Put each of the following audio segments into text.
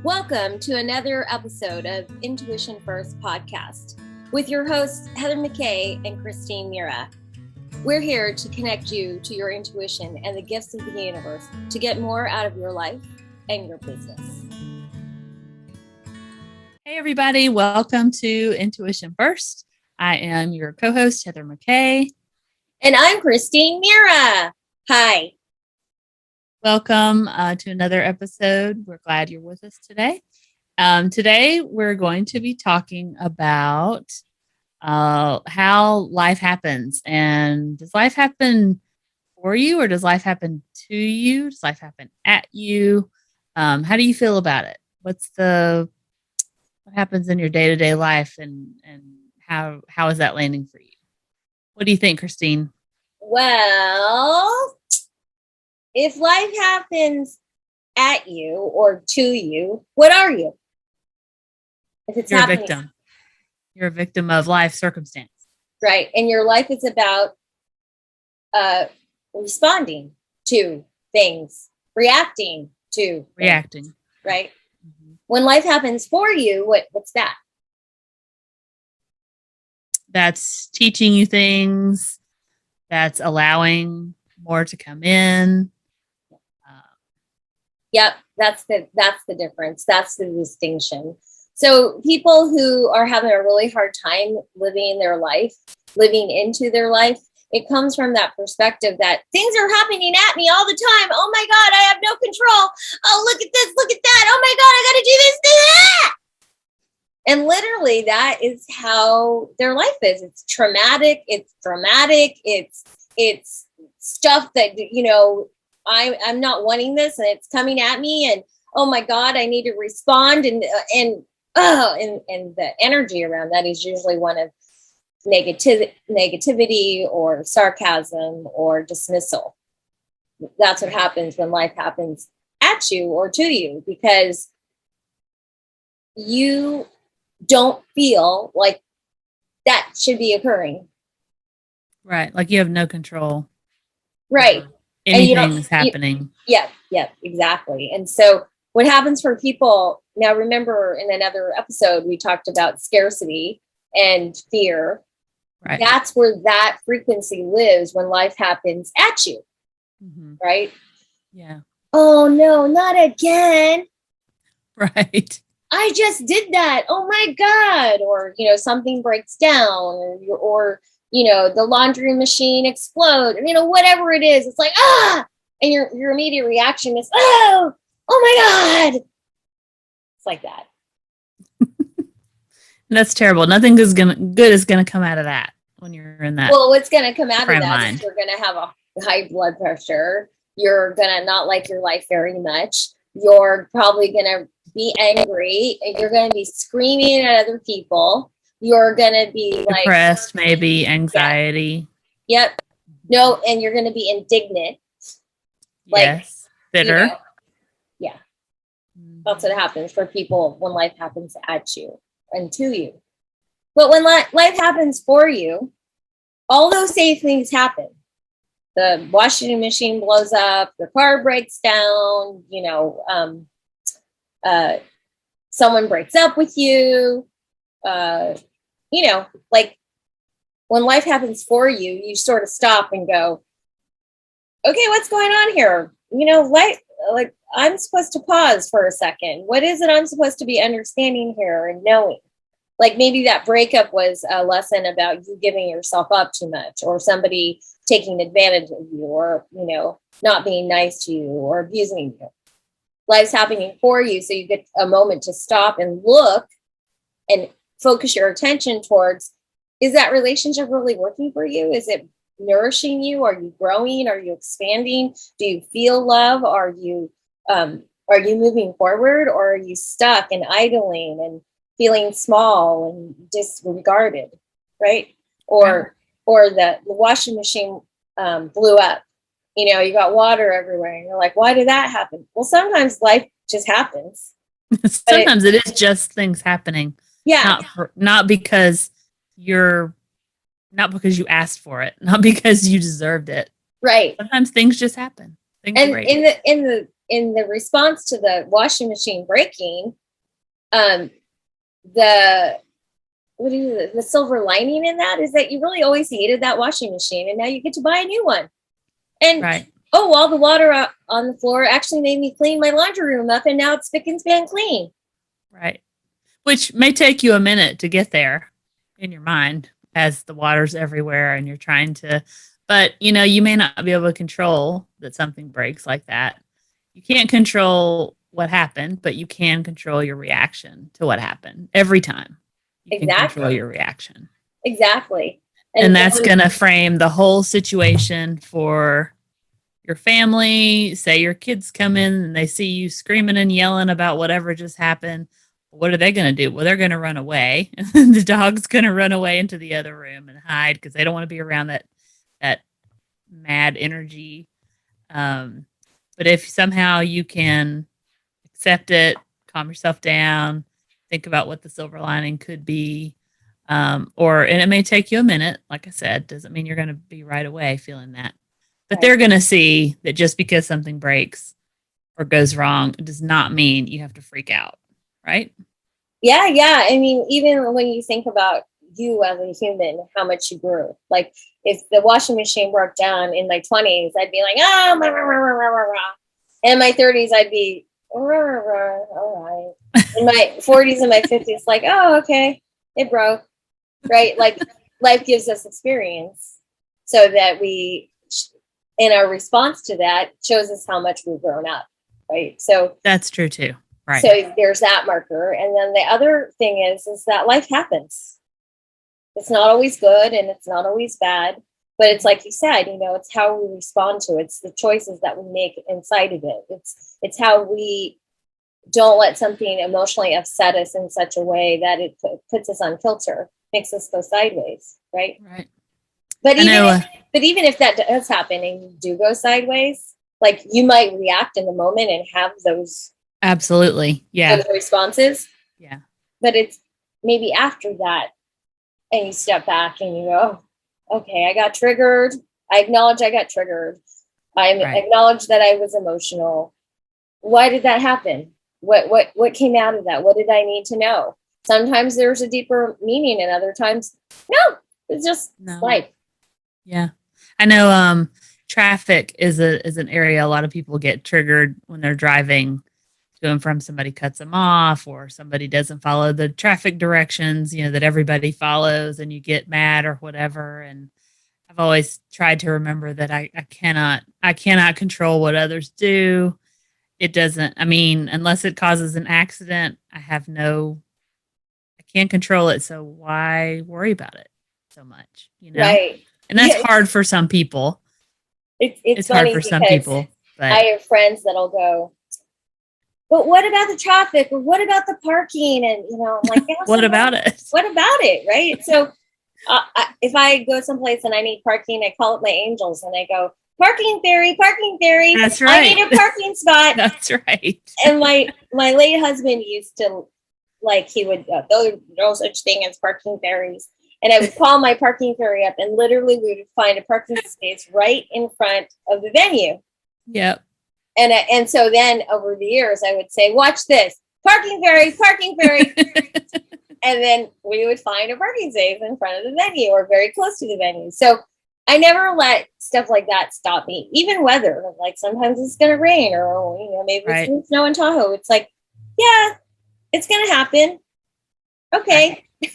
Welcome to another episode of Intuition First podcast with your hosts, Heather McKay and Christine Mira. We're here to connect you to your intuition and the gifts of the universe to get more out of your life and your business. Hey, everybody. Welcome to Intuition First. I am your co-host, Heather McKay. And I'm Christine Mira. Hi. Welcome to another episode. We're glad you're with us today. Today, we're going to be talking about how life happens. And does life happen for you or does life happen to you? Does life happen at you? How do you feel about it? What happens in your day-to-day life and how is that landing for you? What do you think, Christine? Well, if life happens at you or to you, what are you? If it's You're happening, a victim. You're a victim of life circumstance. Right. And your life is about responding to things, reacting to things, right? Mm-hmm. When life happens for you, what's that? That's teaching you things. That's allowing more to come in. Yep, that's the difference. That's the distinction. So people who are having a really hard time living their life, living into their life, it comes from that perspective that things are happening at me all the time. Oh my God, I have no control. Oh, look at this, look at that. Oh my God, I got to do this, do that. And literally that is how their life is. It's traumatic. It's dramatic. It's stuff that, I'm not wanting this and it's coming at me and oh my God, I need to respond and the energy around that is usually one of negativity or sarcasm or dismissal. That's what happens when life happens at you or to you because you don't feel like that should be occurring. Right. Like you have no control. Right. Anything is happening. Yeah, exactly. And so what happens for people, now remember in another episode, we talked about scarcity and fear. Right. That's where that frequency lives when life happens at you. Mm-hmm. Right? Yeah. Oh no, not again. Right. I just did that. Oh my God. Or, something breaks down or the laundry machine explodes, whatever it is, it's like, and your immediate reaction is, oh my God. It's like that. That's terrible. Nothing good is gonna come out of that when you're in that. Well, what's gonna come out of that is you're gonna have a high blood pressure. You're gonna not like your life very much. You're probably gonna be angry and you're gonna be screaming at other people. You're going to be like depressed, maybe anxiety. Yeah. Yep. No. And you're going to be indignant. Yes. Bitter. Yeah. That's what happens for people when life happens at you and to you. But when life happens for you, all those same things happen. The washing machine blows up, the car breaks down, someone breaks up with you. Like when life happens for you, you sort of stop and go, okay, what's going on here? Life, like I'm supposed to pause for a second. What is it I'm supposed to be understanding here and knowing? Like maybe that breakup was a lesson about you giving yourself up too much or somebody taking advantage of you or, not being nice to you or abusing you. Life's happening for you. So you get a moment to stop and look and focus your attention towards, is that relationship really working for you? Is it nourishing you? Are you growing? Are you expanding? Do you feel love? Are you moving forward or are you stuck and idling and feeling small and disregarded? Right. Or the washing machine blew up, you got water everywhere and you're like, why did that happen? Well, sometimes life just happens. Sometimes it is just things happening. Yeah. Not because you asked for it, not because you deserved it. Right. Sometimes things just happen. Things and break. in the in the response to the washing machine breaking, the the silver lining in that is that you really always hated that washing machine, and now you get to buy a new one. And right. oh, all the water on the floor actually made me clean my laundry room up, and now it's spick and span clean. Right. Which may take you a minute to get there in your mind as the water's everywhere and you're trying to, but you may not be able to control that something breaks like that. You can't control what happened, but you can control your reaction to what happened every time. You can control your reaction. Exactly. And that's going to frame the whole situation for your family. Say your kids come in and they see you screaming and yelling about whatever just happened. What are they going to do? Well, they're going to run away. The dog's going to run away into the other room and hide because they don't want to be around that mad energy. But if somehow you can accept it, calm yourself down, think about what the silver lining could be, and it may take you a minute. Like I said, doesn't mean you're going to be right away feeling that. But they're going to see that just because something breaks or goes wrong, it does not mean you have to freak out, right? Yeah. I mean, even when you think about you as a human, how much you grew. Like if the washing machine broke down in my 20s, I'd be like, oh, rah, rah, rah, rah, rah, rah. In my 30s, I'd be, rah, rah, rah, all right. In my 40s and my 50s, like, oh, okay, it broke, right? Like life gives us experience so that we, in our response to that, shows us how much we've grown up, right? So that's true too. Right. So there's that marker. And then the other thing is that life happens. It's not always good and it's not always bad, but it's like you said, it's how we respond to it. It's the choices that we make inside of it. It's how we don't let something emotionally upset us in such a way that it puts us on kilter, makes us go sideways, right? Right. But even if that does happen and you do go sideways, like you might react in the moment and have those absolutely, yeah, those responses, yeah. But it's maybe after that, and you step back and you go, oh, okay, I got triggered. I acknowledge I got triggered. I acknowledge that I was emotional. Why did that happen? What came out of that? What did I need to know? Sometimes there's a deeper meaning, and other times, no, it's just life. Yeah, I know. Traffic is an area a lot of people get triggered when they're driving to and from. Somebody cuts them off, or somebody doesn't follow the traffic directions, that everybody follows, and you get mad or whatever. And I've always tried to remember that I cannot control what others do. It doesn't. I mean, unless it causes an accident, I can't control it. So why worry about it so much? Right. And that's hard for some people. It's hard for some people. But I have friends that'll go, but what about the traffic? Or what about the parking? And, I'm like, what about it? What about it? Right. So if I go someplace and I need parking, I call up my angels and I go, parking fairy. That's right. I need a parking spot. That's right. And my late husband used to, he would, no such thing as parking fairies. And I would call my parking fairy up, and literally we would find a parking space right in front of the venue. Yep. And so then over the years, I would say, watch this, parking fairy. And then we would find a parking space in front of the venue or very close to the venue. So I never let stuff like that stop me, even weather. Like sometimes it's going to rain or, maybe it's going to snow in Tahoe. It's like, yeah, it's going to happen. Okay. Right.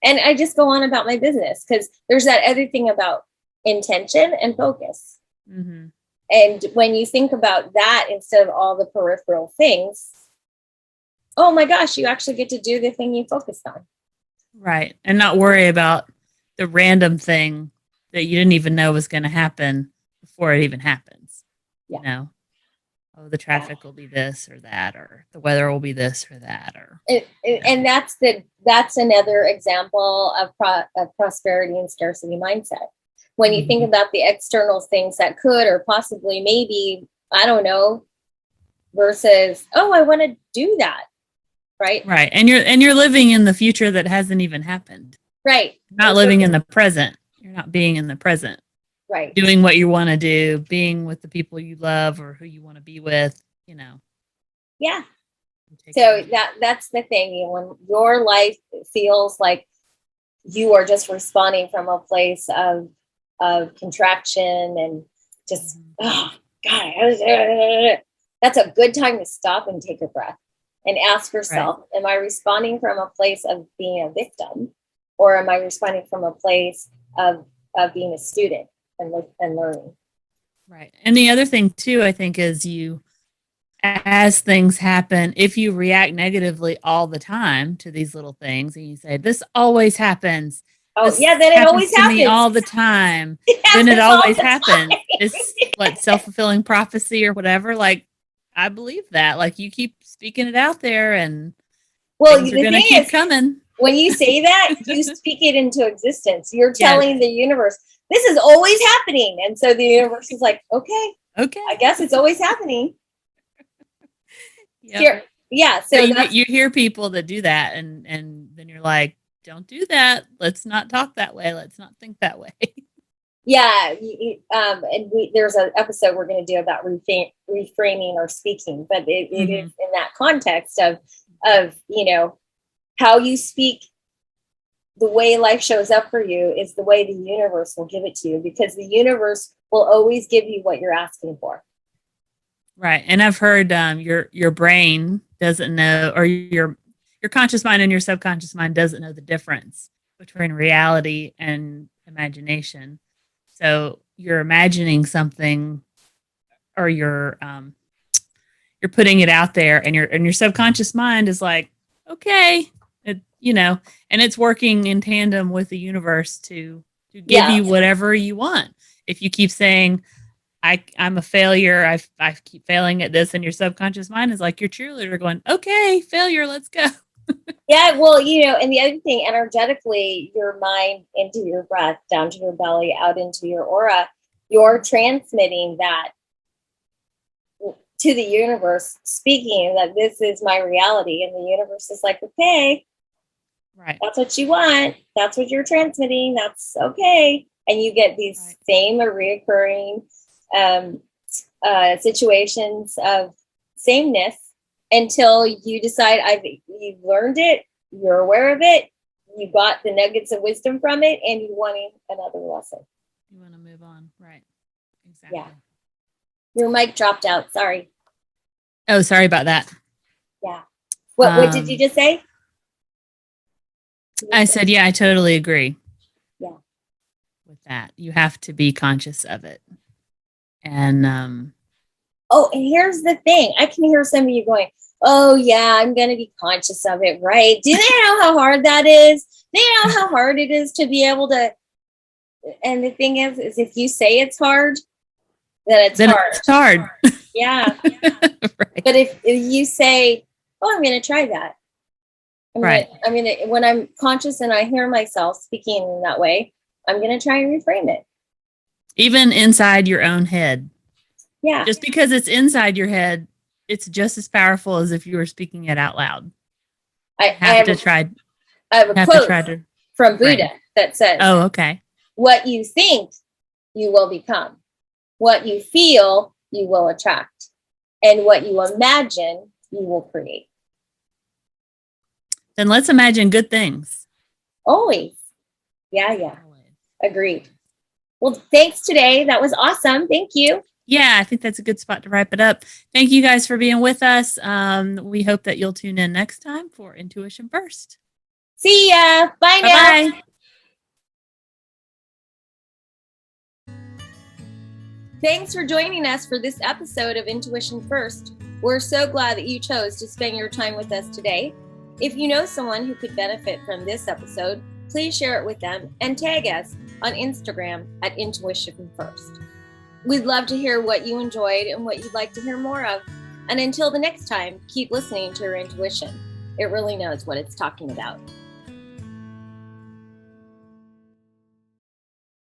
And I just go on about my business because there's that other thing about intention and focus. Mm-hmm. And when you think about that instead of all the peripheral things, oh my gosh, you actually get to do the thing you focused on. Right. And not worry about the random thing that you didn't even know was going to happen before it even happens. Yeah. Oh, the traffic will be this or that, or the weather will be this or that, or. And that's another example of prosperity and scarcity mindset. When you think about the external things that could or possibly maybe, I don't know, versus, oh, I want to do that. Right. Right. And you're living in the future that hasn't even happened. Right. You're not living in the present. You're not being in the present. Right. Doing what you want to do, being with the people you love or who you want to be with. Yeah. take So it. that's the thing. When your life feels like you are just responding from a place of contraction and just, oh God, that's a good time to stop and take a breath and ask yourself, am I responding from a place of being a victim, or am I responding from a place of being a student and learning? Right. And the other thing too, I think, is as things happen, if you react negatively all the time to these little things and you say, this always happens. Oh, This yeah, then it always to me happens. all the time. It Then it happens all always the happens. time. It's what, self-fulfilling prophecy or whatever. Like, I believe that. Like, you keep speaking it out there and Well, things are the going to thing keep is, coming. when you say that, you speak it into existence. You're Yes. telling the universe, this is always happening. And so the universe is like, okay, I guess it's always happening. Yep. Here. Yeah. So you hear people that do that, and then you're like, don't do that. Let's not talk that way. Let's not think that way. Yeah. And there's an episode we're going to do about reframing or speaking, but it is in that context of, how you speak. The way life shows up for you is the way the universe will give it to you, because the universe will always give you what you're asking for. Right. And I've heard your brain doesn't know, or your conscious mind and your subconscious mind doesn't know the difference between reality and imagination. So you're imagining something, or you're putting it out there, and your subconscious mind is like, okay, and it's working in tandem with the universe to give you whatever you want. If you keep saying, I'm a failure, I keep failing at this, and your subconscious mind is like your cheerleader going, okay, failure, let's go. Yeah, well, and the other thing, energetically, your mind into your breath, down to your belly, out into your aura, you're transmitting that to the universe, speaking that this is my reality. And the universe is like, okay, right, that's what you want. That's what you're transmitting. That's okay. And you get these same or reoccurring situations of sameness until you decide you've learned it, you're aware of it, you got the nuggets of wisdom from it, and you want another lesson. You want to move on. Right. Exactly. Yeah. Your mic dropped out. Sorry. Oh, sorry about that. Yeah. What did you just say? I said, yeah, I totally agree. Yeah. With that, you have to be conscious of it. And and here's the thing. I can hear some of you going, oh yeah, I'm going to be conscious of it, right? Do they know how hard that is? Do they know how hard it is to be able to? And the thing is if you say it's hard, then it's hard. It's hard. Yeah. Right. But if you say, oh, I'm going to try that. When I'm conscious and I hear myself speaking in that way, I'm going to try and reframe it. Even inside your own head. Yeah. Just because it's inside your head, it's just as powerful as if you were speaking it out loud. I have a quote from Buddha that says, oh, okay. What you think, you will become. What you feel, you will attract. And what you imagine, you will create. Then let's imagine good things. Always. Yeah. Always. Agreed. Well, thanks today. That was awesome. Thank you. Yeah, I think that's a good spot to wrap it up. Thank you guys for being with us. We hope that you'll tune in next time for Intuition First. See ya. Bye now. Bye. Thanks for joining us for this episode of Intuition First. We're so glad that you chose to spend your time with us today. If you know someone who could benefit from this episode, please share it with them and tag us on Instagram at Intuition First. We'd love to hear what you enjoyed and what you'd like to hear more of. And until the next time, keep listening to your intuition. It really knows what it's talking about.